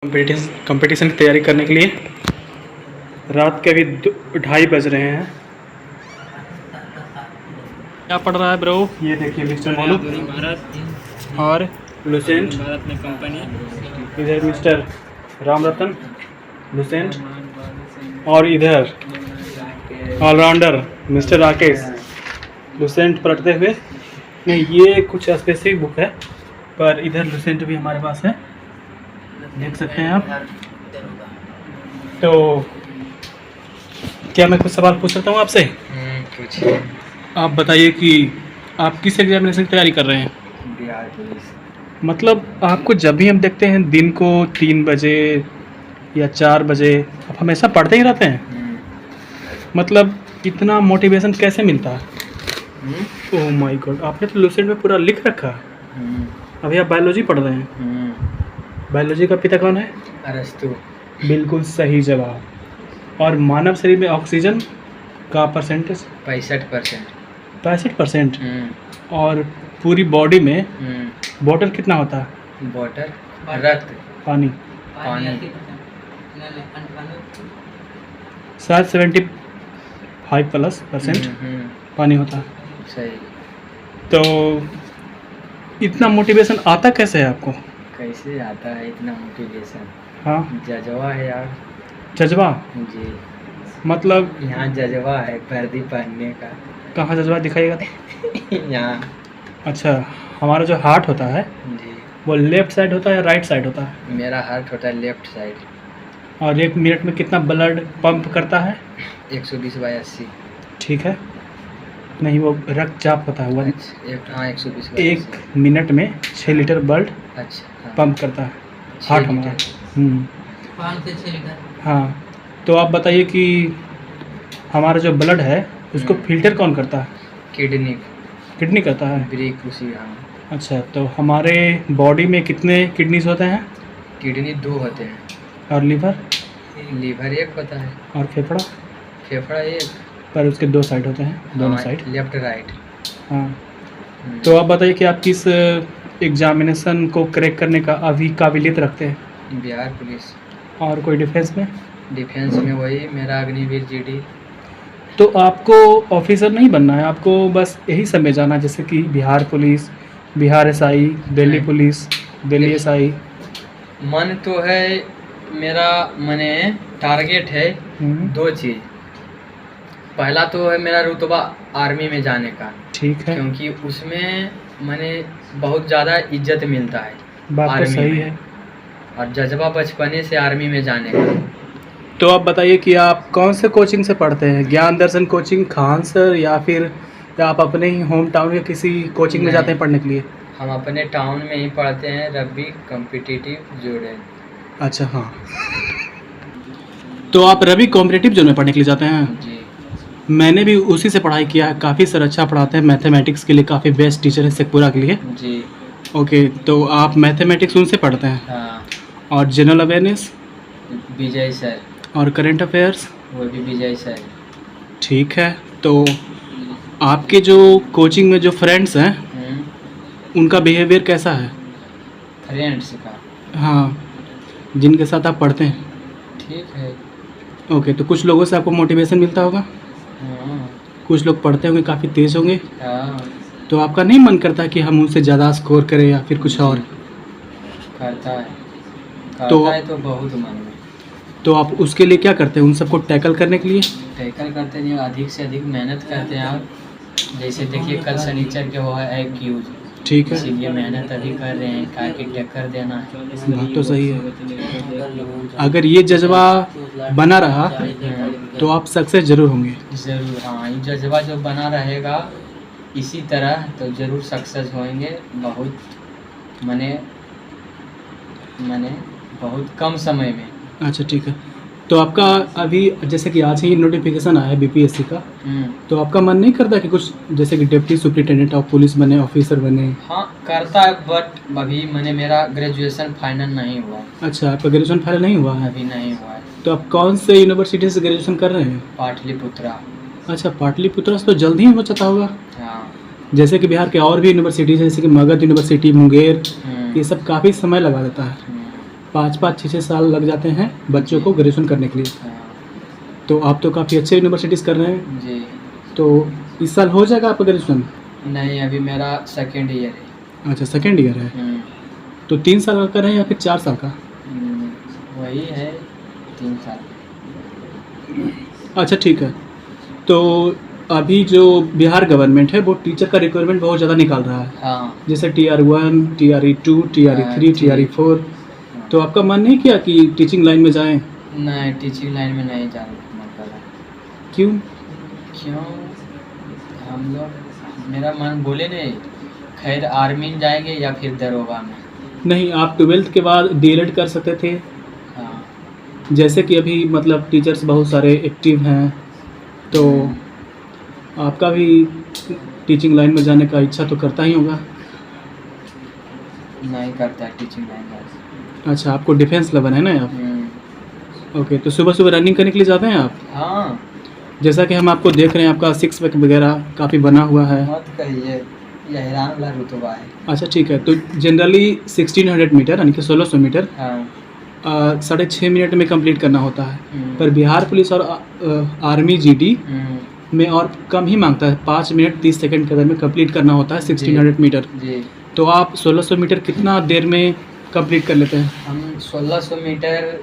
Competition की तैयारी करने के लिए रात के अभी 2:30 बज रहे हैं। क्या पढ़ रहा है ब्रो? ये देखिए मिस्टर मोनू भारत और लुसेंट, भारत में कंपनी, इधर मिस्टर राम रतन लुसेंट, और इधर ऑलराउंडर मिस्टर राकेश लुसेंट पढ़ते हुए। नहीं, ये कुछ स्पेसिफिक बुक है, पर इधर लुसेंट भी हमारे पास है, देख सकते हैं आप। तो क्या मैं कुछ सवाल पूछ सकता हूँ आपसे? पूछिए। आप बताइए कि आप किस एग्जामिनेशन की तैयारी कर रहे हैं? बिहार पुलिस। मतलब आपको जब भी हम देखते हैं दिन को 3 बजे या 4 बजे, आप हमेशा पढ़ते ही रहते हैं। मतलब इतना मोटिवेशन कैसे मिलता है? ओह माय गॉड, आपने तो लुसेंट में पूरा लिख रखा है। अभी आप बायोलॉजी पढ़ रहे हैं। बायोलॉजी का पिता कौन है? अरस्तु। बिल्कुल सही जवाब। और मानव शरीर में ऑक्सीजन का परसेंटेज 65%। 65%। और पूरी बॉडी में वाटर कितना होता है? वाटर, रक्त, पानी पानी शायद 75% पानी होता है। सही। तो इतना मोटिवेशन आता कैसे है आपको? कैसे आता है इतना मोटिवेशन? हाँ, जज्बा है यार। जज्बा? जी, मतलब यहाँ जज्बा है वर्दी पहनने का। कहाँ जज्बा दिखाइएगा? यहाँ। अच्छा, हमारा जो हार्ट होता है जी, वो लेफ्ट साइड होता है या राइट साइड होता है? मेरा हार्ट होता है लेफ्ट साइड। और 1 मिनट में कितना ब्लड पंप करता है? 120/80। ठीक है। नहीं, वो रक्तचाप होता है। वन हाँ, 120/80। 1 मिनट में 6 लीटर ब्लड अच्छा, हाँ। पंप करता है 6 हार्ट हमारा। लीटर। 5 से 6 लीटर। हाँ, तो आप बताइए कि हमारा जो ब्लड है उसको फिल्टर कौन करता है? किडनी। किडनी करता है। ब्रेक उसी, हाँ। अच्छा, तो हमारे बॉडी में कितने किडनीज होते हैं? किडनी 2 होते हैं। और लीवर? लीवर 1 होता है। और फेफड़ा? फेफड़ा 1। पर उसके 2 साइड होते हैं, दोनों साइड। Left right. हाँ, तो आप बताइए कि आप किस एग्जामिनेशन को क्रैक करने का अभी काबिलियत रखते हैं? बिहार पुलिस। और कोई डिफेंस में? डिफेंस में वही मेरा अग्निवीर जीडी। तो आपको ऑफिसर नहीं बनना है, आपको बस यही सब में जाना है, जैसे कि Bihar police, Bihar SI, Delhi police, Delhi SI? मन तो है मेरा, मने टारगेट है 2 चीज़। पहला तो है मेरा रुतबा आर्मी में जाने का। ठीक है। क्योंकि उसमें मैंने बहुत ज़्यादा इज्जत मिलता है। बात तो सही है। और जज्बा बचपने से आर्मी में जाने का। तो आप बताइए कि आप कौन से कोचिंग से पढ़ते हैं? ज्ञान दर्शन कोचिंग, खान सर, या फिर आप अपने ही होम टाउन के किसी कोचिंग में जाते हैं पढ़ने के लिए? हम अपने टाउन में ही पढ़ते हैं, रवि कॉम्पिटिटिव जोन। अच्छा, हाँ। तो आप रवि कॉम्पिटिटिव जोन में पढ़ने के लिए जाते हैं? जी। मैंने भी उसी से पढ़ाई किया है, काफ़ी सर अच्छा पढ़ाते हैं, मैथमेटिक्स के लिए काफ़ी बेस्ट टीचर है शेखपुरा के लिए। जी। ओके, तो आप मैथमेटिक्स उनसे पढ़ते हैं? हाँ। और जनरल अवेयरनेस? विजय सर। और करंट अफेयर्स? वो भी विजय सर। ठीक है। तो आपके जो कोचिंग में जो फ्रेंड्स हैं उनका बिहेवियर कैसा है? फ्रेंड्स का? हाँ, जिनके साथ आप पढ़ते हैं। ठीक है। ओके, तो कुछ लोगों से आपको मोटिवेशन मिलता होगा? हाँ। कुछ लोग पढ़ते होंगे, काफ़ी तेज़ होंगे। हाँ। तो आपका नहीं मन करता कि हम उनसे ज़्यादा स्कोर करें या फिर कुछ और? करता है, तो बहुत मन में। तो आप उसके लिए क्या करते हैं, उन सबको टैकल करने के लिए? टैकल करते हैं, अधिक से अधिक मेहनत करते हैं आप। जैसे देखिए कल शनिचर के वो है एक्यूज। ठीक है, इसीलिए मेहनत अभी कर रहे हैं, ताकि टक्कर देना है। बात तो सही है। अगर ये जज्बा बना रहा तो आप सक्सेस ज़रूर होंगे। ज़रूर, हाँ। ये जज्बा जो बना रहेगा इसी तरह तो ज़रूर सक्सेस होंगे। बहुत मने बहुत कम समय में। अच्छा, ठीक है। तो आपका अभी जैसे कि आज ही नोटिफिकेशन आया है बीपीएससी का, तो आपका मन नहीं करता कि कुछ जैसे कि डिप्टी सुपरिटेंडेंट ऑफ पुलिस बने, ऑफिसर बने? हाँ, करता है, बट अभी मेरा ग्रेजुएशन फाइनल नहीं हुआ। अच्छा, आपका ग्रेजुएशन फाइनल नहीं हुआ है? अभी नहीं हुआ है। तो आप कौन से यूनिवर्सिटी से ग्रेजुएशन कर रहे हैं? पाटलिपुत्रा। अच्छा, पाटलिपुत्रा से तो जल्दी ही हो जाता होगा। हाँ। जैसे कि बिहार के और भी यूनिवर्सिटी जैसे कि मगध यूनिवर्सिटी, मुंगेर, ये सब काफ़ी समय लगा देता है। 5-5 6-6 साल लग जाते हैं बच्चों को ग्रेजुएशन करने के लिए। हाँ तो आप तो काफ़ी अच्छे यूनिवर्सिटीज़ कर रहे हैं। जी। तो इस साल हो जाएगा आपका ग्रेजुएशन? नहीं, अभी मेरा सेकेंड ईयर है। अच्छा, सेकेंड ईयर है। तो 3 साल का कर रहे हैं या फिर 4 साल का? वही है 3 साल। अच्छा ठीक है। तो अभी जो बिहार गवर्नमेंट है वो टीचर का रिक्वायरमेंट बहुत ज़्यादा निकाल रहा है। हाँ जैसे TR1, TRE2, TRE3, TRE4। तो आपका मन नहीं किया कि टीचिंग लाइन में जाएं? नहीं, टीचिंग लाइन में नहीं जाने का मन कर रहा। क्यों? क्यों? हम लोग, मेरा मन बोले नहीं, खैर आर्मी में जाएंगे या फिर दरोगा में। नहीं, आप 12th के बाद DLED कर सकते थे। हाँ जैसे कि अभी मतलब टीचर्स बहुत सारे एक्टिव हैं, तो आपका भी टीचिंग लाइन में जाने का इच्छा तो करता ही होगा। नहीं करता है टीचिंग लाइन में। अच्छा, आपको डिफेंस लवर है ना आप? ओके, तो सुबह सुबह रनिंग करने के लिए जाते हैं आप? हाँ, जैसा कि हम आपको देख रहे हैं, आपका 6 पैक वगैरह काफ़ी बना हुआ है। मत कहिए, यह हैरान वाला रुतबा है। अच्छा ठीक है। तो जनरली 1600 मीटर यानी कि 1600 मीटर हाँ 6.5 मिनट में कंप्लीट करना होता है। पर बिहार पुलिस और आर्मी GD में और कम ही मांगता है। 5 मिनट 30 सेकंड के अंदर में कंप्लीट करना होता है 1600 मीटर। जी। तो आप 1600 मीटर कितना देर में कंप्लीट कर लेते हैं? हम 1600 मीटर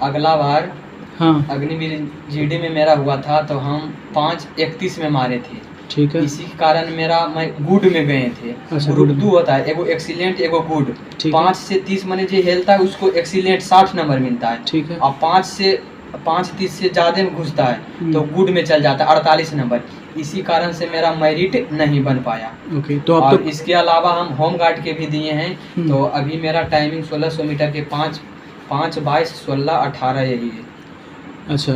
अगला बार हाँ अग्निवीर GD में मेरा हुआ था तो हम 5:31 में मारे थे। ठीक है। इसी के कारण मैं गुड में गए थे। अच्छा, ग्रुप good 2 होता है, एगो एक्सीलेंट एगो गुड। ठीक है। 5 से 30 मैंने जो हेलता है उसको एक्सीलेंट 60 नंबर मिलता है। ठीक है। और 5:30 से ज़्यादा में घुसता है तो गुड में चल जाता है 48 नंबर। इसी कारण से मेरा मेरिट नहीं बन पाया। ओके, तो आप और तो इसके अलावा हम होम गार्ड के भी दिए हैं। तो अभी मेरा टाइमिंग 1600 मीटर के 5, 22, 16, 18 यही है। अच्छा,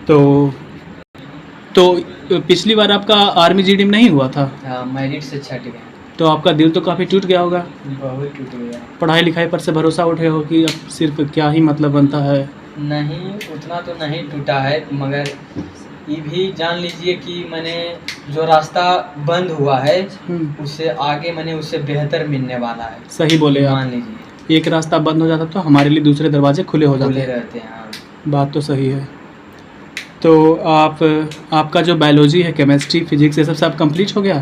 तो पिछली बार आपका आर्मी GD में नहीं हुआ था? हाँ, मेरिट से छट गए। तो आपका दिल तो काफ़ी टूट गया होगा। बहुत टूट गया। पढ़ाई लिखाई पर से भरोसा उठे हो कि अब सिर्फ क्या ही मतलब बनता है? नहीं, उतना तो नहीं टूटा है, मगर ये भी जान लीजिए कि मैंने जो रास्ता बंद हुआ है उससे आगे मैंने उससे बेहतर मिलने वाला है। सही बोले आप। मान लीजिए एक रास्ता बंद हो जाता तो हमारे लिए दूसरे दरवाजे खुले हो जाते खुले हैं। रहते हैं। हाँ। बात तो सही है। तो आपका जो बायोलॉजी है, केमिस्ट्री, फिजिक्स, ये सब कंप्लीट हो गया?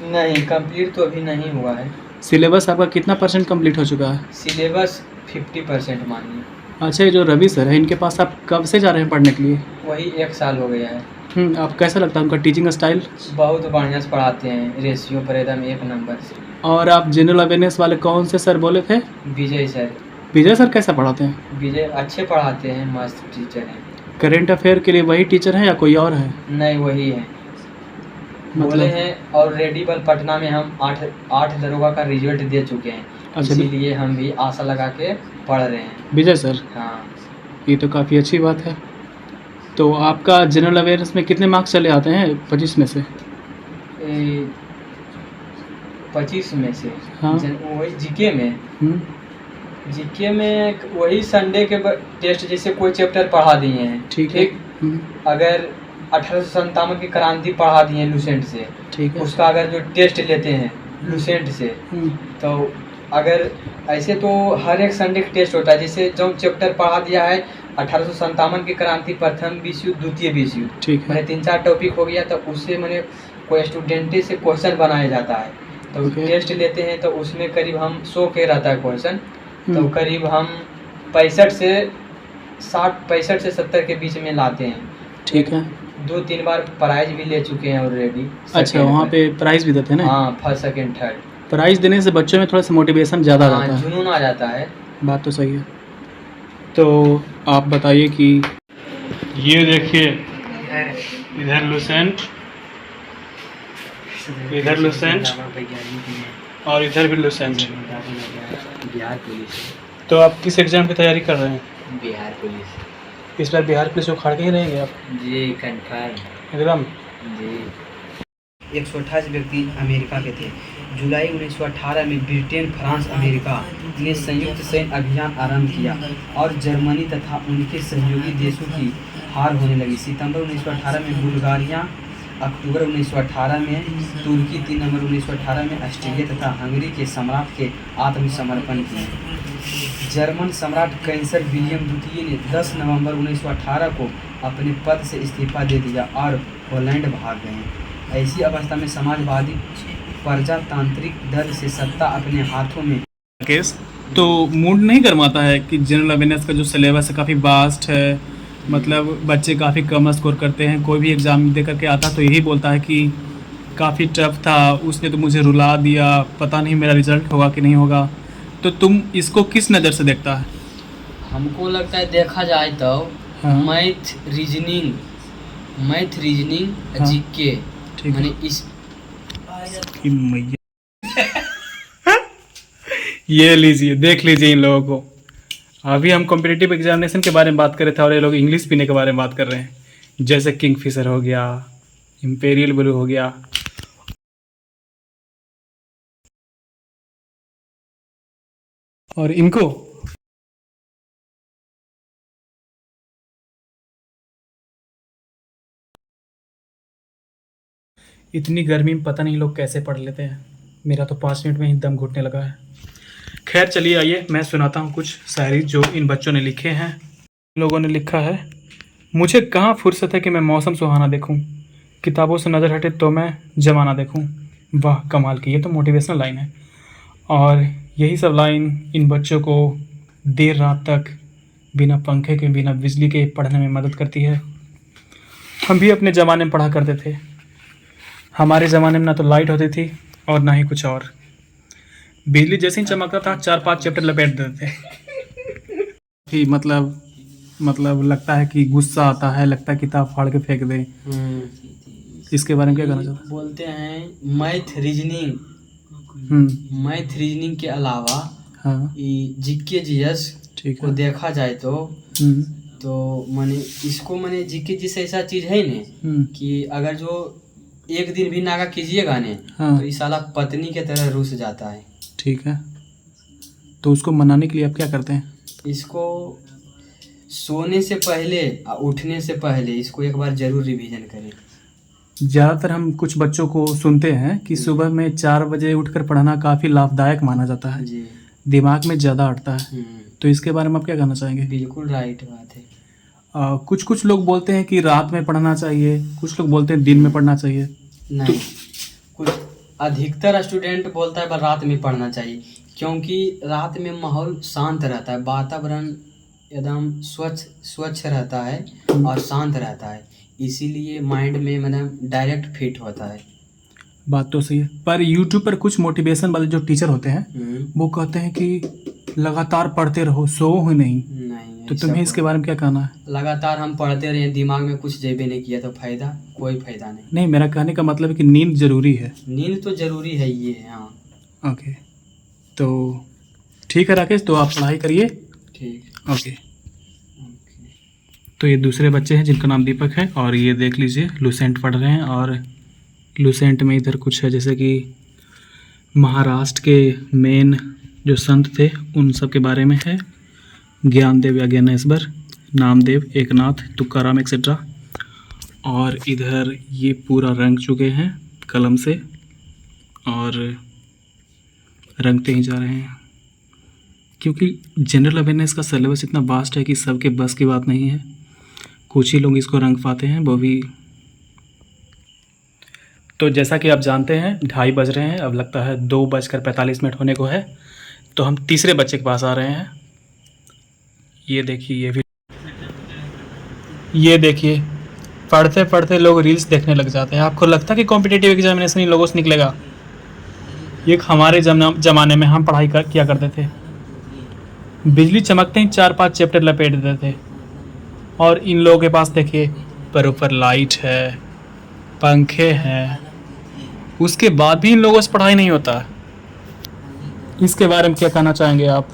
नहीं, कंप्लीट तो अभी नहीं हुआ है। सिलेबस आपका कितना % कंप्लीट हो चुका है? सिलेबस 50% मानिए। अच्छा, ये जो रवि सर है, इनके पास आप कब से जा रहे हैं पढ़ने के लिए? वही 1 साल हो गया है। आप कैसा लगता है उनका टीचिंग स्टाइल? बहुत बढ़िया से पढ़ाते हैं, रेशियो पर एकदम 1 नंबर से। और आप जनरल अवेयरनेस वाले कौन से सर बोले थे? विजय सर। विजय सर कैसा पढ़ाते हैं? विजय अच्छे पढ़ाते हैं, मस्त टीचर हैं। करेंट अफेयर के लिए वही टीचर हैं या कोई और है? नहीं, वही है। मतलब? बोले हैं ऑलरेडी बल पटना में हम 8 दरोगा का रिजल्ट दे चुके हैं। अच्छा, इसीलिए हम भी आशा लगा के पढ़ रहे हैं। विजय सर, हाँ। ये तो काफ़ी अच्छी बात है। तो आपका जनरल अवेयरनेस में कितने मार्क्स चले आते हैं 25 में से? 25 में से? हाँ। वही जीके में। जीके में वही संडे के टेस्ट जैसे कोई चैप्टर पढ़ा दिए हैं। ठीक है। अगर 1857 की क्रांति पढ़ा दिए हैं लूसेंट से। ठीक है। उसका अगर जो टेस्ट लेते हैं लूसेंट से, तो अगर ऐसे तो हर एक संडे का टेस्ट होता है। जैसे जो चैप्टर पढ़ा दिया है 1857 की क्रांति, प्रथम विश्व युद्ध, द्वितीय विश्व युद्ध, ठीक है। मैंने 3-4 टॉपिक हो गया तो उससे मैंने कोई स्टूडेंट से क्वेश्चन बनाया जाता है। तो टेस्ट लेते हैं तो उसमें करीब हम 100 के रहता है क्वेश्चन। तो करीब हम 65 से 70 के बीच में लाते हैं। ठीक है। 2-3 बार प्राइज भी ले चुके हैं ऑलरेडी। अच्छा, वहाँ पे प्राइज भी देते हैं ना? हाँ, फर्स्ट, सेकंड, थर्ड। प्राइज देने से बच्चों में थोड़ा सा मोटिवेशन ज़्यादा आता है, जुनून आ जाता है। बात तो सही है। तो आप बताइए कि ये देखिए, इधर लूसेंट, इधर लूसेंट और इधर भी लूसेंट। बिहार पुलिस। तो आप किस एग्ज़ाम की तैयारी कर रहे हैं? बिहार पुलिस। इस बार बिहार पुलिस को उखाड़ के ही रहेंगे आप? जी, कंफर्म एकदम। जी। 128 व्यक्ति अमेरिका के थे। जुलाई 1918 में ब्रिटेन, फ्रांस, अमेरिका ने संयुक्त सैन्य अभियान आरंभ किया और जर्मनी तथा उनके सहयोगी देशों की हार होने लगी। सितंबर 1918 में बुल्गारिया अक्टूबर 1918 में, तुर्की 3 नवंबर 1918 में ऑस्ट्रेलिया तथा हंगरी के सम्राट के आत्मसमर्पण किए। जर्मन सम्राट कैंसर विलियम द्वितीय ने 10 नवंबर 1918 को अपने पद से इस्तीफा दे दिया और हॉलैंड भाग गए। ऐसी अवस्था में समाजवादी प्रजातांत्रिक दल से सत्ता अपने हाथों में। केस तो मूड नहीं गरमाता है कि जनरल अवेयरनेस का जो सिलेबस है काफ़ी वास्ट है, मतलब बच्चे काफ़ी कम स्कोर करते हैं, कोई भी एग्ज़ाम दे करके आता तो यही बोलता है कि काफ़ी टफ था, उसने तो मुझे रुला दिया, पता नहीं मेरा रिजल्ट होगा कि नहीं होगा। तो तुम इसको किस नज़र से देखता है? हमको लगता है देखा जाए तो हाँ। मैथ रीजनिंग हाँ। जीके ठीक है। माने इस कि मैया ये लीजिए, देख लीजिए इन लोगों को। अभी हम कॉम्पिटिटिव एग्जामिनेशन के बारे में बात कर रहे थे और ये लोग इंग्लिश पीने के बारे में बात कर रहे हैं, जैसे किंगफिशर हो गया, इंपेरियल ब्लू हो गया। और इनको इतनी गर्मी में पता नहीं लोग कैसे पढ़ लेते हैं। मेरा तो 5 मिनट में ही दम घुटने लगा है। खैर चलिए आइए मैं सुनाता हूँ कुछ शायरी जो इन बच्चों ने लिखे हैं। इन लोगों ने लिखा है, मुझे कहाँ फुर्सत है कि मैं मौसम सुहाना देखूँ, किताबों से नज़र हटे तो मैं जमाना देखूँ। वाह कमाल की, ये तो मोटिवेशनल लाइन है। और यही सब लाइन इन बच्चों को देर रात तक बिना पंखे के, बिना बिजली के पढ़ने में मदद करती है। हम भी अपने ज़माने में पढ़ा करते थे। हमारे ज़माने में ना तो लाइट होती थी और ना ही कुछ और। बिजली जैसे ही चमकता था 4-5 चैप्टर लपेट देते थे कि मतलब लगता है कि गुस्सा आता है, लगता है किताब फाड़ के फेंक दें। इसके बारे में क्या कहना चाहते बोलते हैं मैथ रीजनिंग के अलावा हाँ जीके जीएस ठीक को है। देखा जाए तो माने इसको माने जीके जीएस ऐसा चीज है ने कि अगर जो एक दिन भी नागा कीजिएगा ने हाँ। तो ये साला पत्नी के तरह रूस जाता है। ठीक है, तो उसको मनाने के लिए आप क्या करते हैं? इसको सोने से पहले और उठने से पहले इसको एक बार जरूर रिवीजन करें। ज़्यादातर हम कुछ बच्चों को सुनते हैं कि सुबह में 4 बजे उठकर पढ़ना काफ़ी लाभदायक माना जाता है, जी दिमाग में ज़्यादा अटता है। तो इसके बारे में आप क्या कहना चाहेंगे? बिल्कुल राइट बात है। कुछ लोग बोलते हैं कि रात में पढ़ना चाहिए, कुछ लोग बोलते हैं दिन में पढ़ना चाहिए। नहीं, कुछ अधिकतर स्टूडेंट बोलता है रात में पढ़ना चाहिए, क्योंकि रात में माहौल शांत रहता है, वातावरण एकदम स्वच्छ रहता है और शांत रहता है, इसीलिए माइंड में मतलब डायरेक्ट फिट होता है। बात तो सही है, पर यूट्यूब पर कुछ मोटिवेशन वाले जो टीचर होते हैं वो कहते हैं कि लगातार पढ़ते रहो, सो ही नहीं। तो तुम्हें इसके बारे में क्या कहना है? लगातार हम पढ़ते रहे, दिमाग में कुछ जेबे नहीं किया तो फायदा, कोई फायदा नहीं। नहीं, मेरा कहने का मतलब है कि नींद जरूरी है। नींद तो जरूरी है ये, हाँ। ओके, तो ठीक है राकेश, तो आप पढ़ाई करिए। ठीक। ओके। तो ये दूसरे बच्चे हैं जिनका नाम दीपक है, और ये देख लीजिए लुसेंट पढ़ रहे हैं। और लुसेंट में इधर कुछ है, जैसे कि महाराष्ट्र के मेन जो संत थे उन सब के बारे में है, ज्ञानदेव या ज्ञानेश्वर, नामदेव, एकनाथ, तुकाराम एक्सेट्रा। और इधर ये पूरा रंग चुके हैं कलम से और रंगते ही जा रहे हैं, क्योंकि जनरल अवेयरनेस का सिलेबस इतना वास्ट है कि सबके बस की बात नहीं है। कुछ ही लोग इसको रंग पाते हैं, वो भी। तो जैसा कि आप जानते हैं 2:30 बज रहे हैं, अब लगता है 2:45 होने को है। तो हम तीसरे बच्चे के पास आ रहे हैं। ये देखिए, ये देखिए, पढ़ते पढ़ते लोग रील्स देखने लग जाते हैं। आपको लगता है कि कॉम्पिटिटिव एग्जामिनेशन इन लोगों से निकलेगा? ये हमारे ज़माने में हम पढ़ाई किया करते थे, बिजली चमकते ही 4-5 चैप्टर लपेट देते थे। और इन लोगों के पास देखिए पर ऊपर लाइट है, पंखे हैं, उसके बाद भी इन लोगों से पढ़ाई नहीं होता। इसके बारे में क्या कहना चाहेंगे आप?